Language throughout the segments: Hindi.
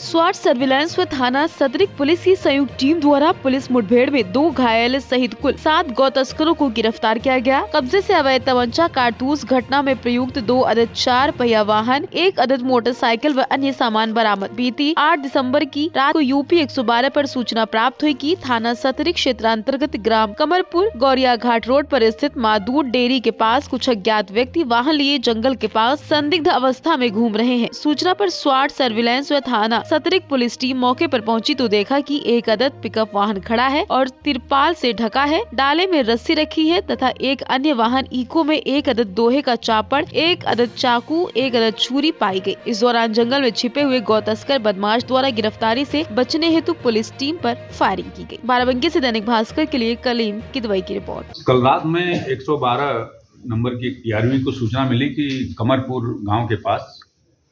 स्वाट सर्विलांस व थाना सदरिक पुलिस की संयुक्त टीम द्वारा पुलिस मुठभेड़ में 2 घायल सहित कुल 7 गौ तस्करों को गिरफ्तार किया गया। कब्जे से अवैध तमंचा, कारतूस, घटना में प्रयुक्त 2 अदद 4 पहिया वाहन, 1 अदद मोटरसाइकिल व अन्य सामान बरामद। बीती 8 दिसंबर की रात को यूपी 112 पर सूचना प्राप्त हुई कि थाना सतरिक क्षेत्रांतर्गत ग्राम कमरपुर गौरिया घाट रोड पर स्थित माँ दूध डेयरी के पास कुछ अज्ञात व्यक्ति वाहन लिए जंगल के पास संदिग्ध अवस्था में घूम रहे हैं। सूचना पर स्वाट सर्विलांस व थाना सतरिक पुलिस टीम मौके पर पहुंची तो देखा कि 1 अदद पिकअप वाहन खड़ा है और तिरपाल से ढका है, डाले में रस्सी रखी है तथा एक अन्य वाहन इको में 1 अदद दोहे का चापड़, 1 अदद चाकू, 1 अदद छुरी पाई गई। इस दौरान जंगल में छिपे हुए गौ तस्कर बदमाश द्वारा गिरफ्तारी से बचने हेतु पुलिस टीम पर फायरिंग की गई। बाराबंकी से दैनिक भास्कर के लिए कलीम किदवई की रिपोर्ट। कल रात में 112 नंबर की PRV को सूचना मिली कि कमरपुर गांव के पास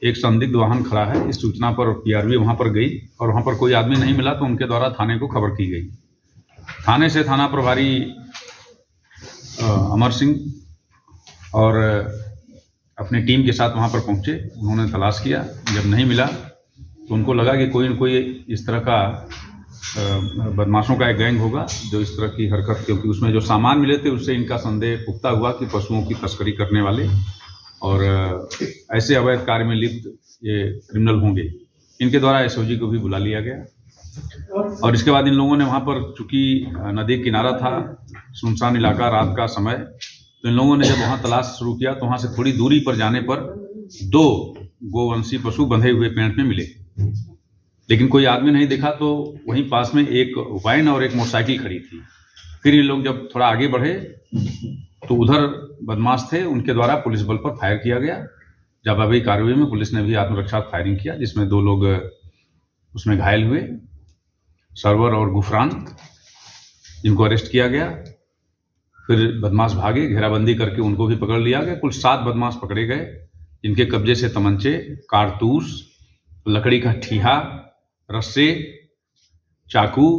एक संदिग्ध वाहन खड़ा है। इस सूचना पर PRV वहां पर गई और वहां पर कोई आदमी नहीं मिला तो उनके द्वारा थाने को खबर की गई। थाने से थाना प्रभारी अमर सिंह और अपनी टीम के साथ वहां पर पहुंचे। उन्होंने तलाश किया, जब नहीं मिला तो उनको लगा कि कोई न कोई इस तरह का बदमाशों का एक गैंग होगा जो इस तरह की हरकत, क्योंकि उसमें जो सामान मिले थे उससे इनका संदेह पुख्ता हुआ कि पशुओं की तस्करी करने वाले और ऐसे अवैध कार्य में लिप्त ये क्रिमिनल होंगे। इनके द्वारा SOG को भी बुला लिया गया और इसके बाद इन लोगों ने वहाँ पर, चूँकि नदी किनारा था, सुनसान इलाका, रात का समय, तो इन लोगों ने जब वहाँ तलाश शुरू किया तो वहाँ से थोड़ी दूरी पर जाने पर 2 गोवंशी पशु बंधे हुए पेड़ में मिले, लेकिन कोई आदमी नहीं दिखा। तो वहीं पास में एक वैन और एक मोटरसाइकिल खड़ी थी। फिर ये लोग जब थोड़ा आगे बढ़े तो उधर बदमाश थे, उनके द्वारा पुलिस बल पर फायर किया गया। जवाबी कार्रवाई में पुलिस ने भी आत्मरक्षा फायरिंग किया, जिसमें 2 लोग उसमें घायल हुए, सरवर और गुफरान, जिनको अरेस्ट किया गया। फिर बदमाश भागे, घेराबंदी करके उनको भी पकड़ लिया गया। कुल 7 बदमाश पकड़े गए, जिनके कब्जे से तमंचे, कारतूस, लकड़ी का ठीहा, रस्से, चाकू,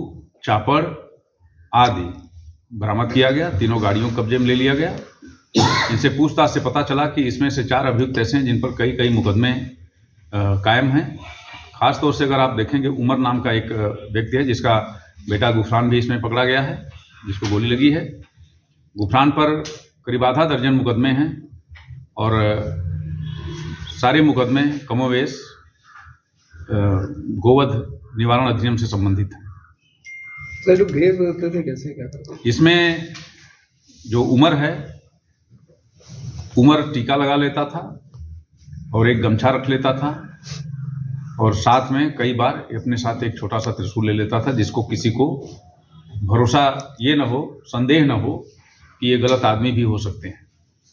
चापड़ आदि बरामद किया गया। 3 गाड़ियों कब्जे में ले लिया गया। इनसे पूछताछ से पता चला कि इसमें से 4 अभियुक्त ऐसे हैं जिन पर कई मुकदमे कायम हैं। खास तौर से अगर आप देखेंगे, उमर नाम का एक व्यक्ति है जिसका बेटा गुफरान भी इसमें पकड़ा गया है, जिसको गोली लगी है। गुफरान पर करीब आधा दर्जन मुकदमे हैं और सारे मुकदमे कमोवेश गोवध निवारण अधिनियम से संबंधित हैं। तो लोग भेज देते थे, कैसे क्या करते थे? इसमें जो उमर है, उमर टीका लगा लेता था और एक गमछा रख लेता था और साथ में कई बार अपने साथ एक छोटा सा त्रिशूल ले लेता था, जिसको किसी को भरोसा ये न हो, संदेह न हो कि ये गलत आदमी भी हो सकते हैं।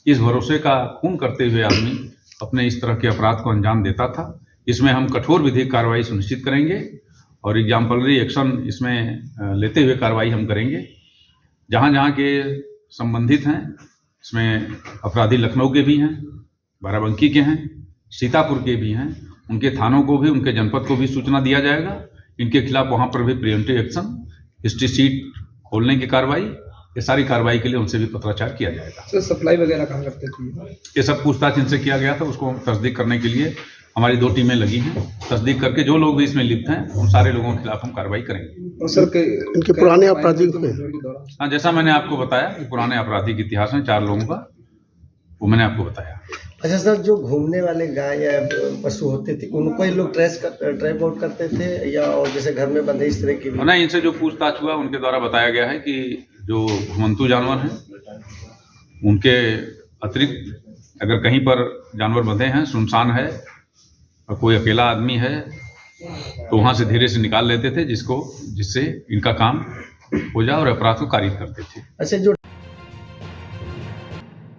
इस भरोसे का खून करते हुए आदमी अपने इस तरह के अपराध को अंजाम देता था। इसमें हम कठोर विधिक कार्रवाई सुनिश्चित करेंगे और एग्जाम्पलरी एक्शन इसमें लेते हुए कार्रवाई हम करेंगे। जहाँ जहाँ के संबंधित हैं, इसमें अपराधी लखनऊ के भी हैं, बाराबंकी के हैं, सीतापुर के भी हैं। उनके थानों को भी, उनके जनपद को भी सूचना दिया जाएगा। इनके खिलाफ वहाँ पर भी प्रिवेंटिव एक्शन, हिस्ट्री शीट खोलने की कार्रवाई, ये सारी कार्रवाई के लिए उनसे भी पत्राचार किया जाएगा। सर, सप्लाई वगैरह कहाँ करते थे? ये सब पूछताछ इनसे किया गया था, उसको तस्दीक करने के लिए हमारी 2 टीमें लगी हैं। तस्दीक करके जो लोग भी इसमें लिप्त हैं उन सारे लोगों के खिलाफ हम कार्रवाई करेंगे। और सर, इनके पुराने आपराधिक हाँ, जैसा मैंने आपको बताया कि पुराने आपराधिक इतिहास है 4 लोगों का, वो मैंने आपको बताया। अच्छा सर, जो घूमने वाले गाय या पशु होते थे उनको ये लोग ट्रैप आउट करते थे या और जैसे घर में बंधे इस तरह की? नहीं, इनसे जो पूछताछ हुआ उनके द्वारा बताया गया है कि जो घुमंतू जानवर हैं उनके अतिरिक्त अगर कहीं पर जानवर बंधे हैं, सुनसान है और कोई अकेला आदमी है तो वहाँ से धीरे से निकाल लेते थे, जिससे इनका काम हो जाए और अपराध को कारित करते थे। अच्छा, जो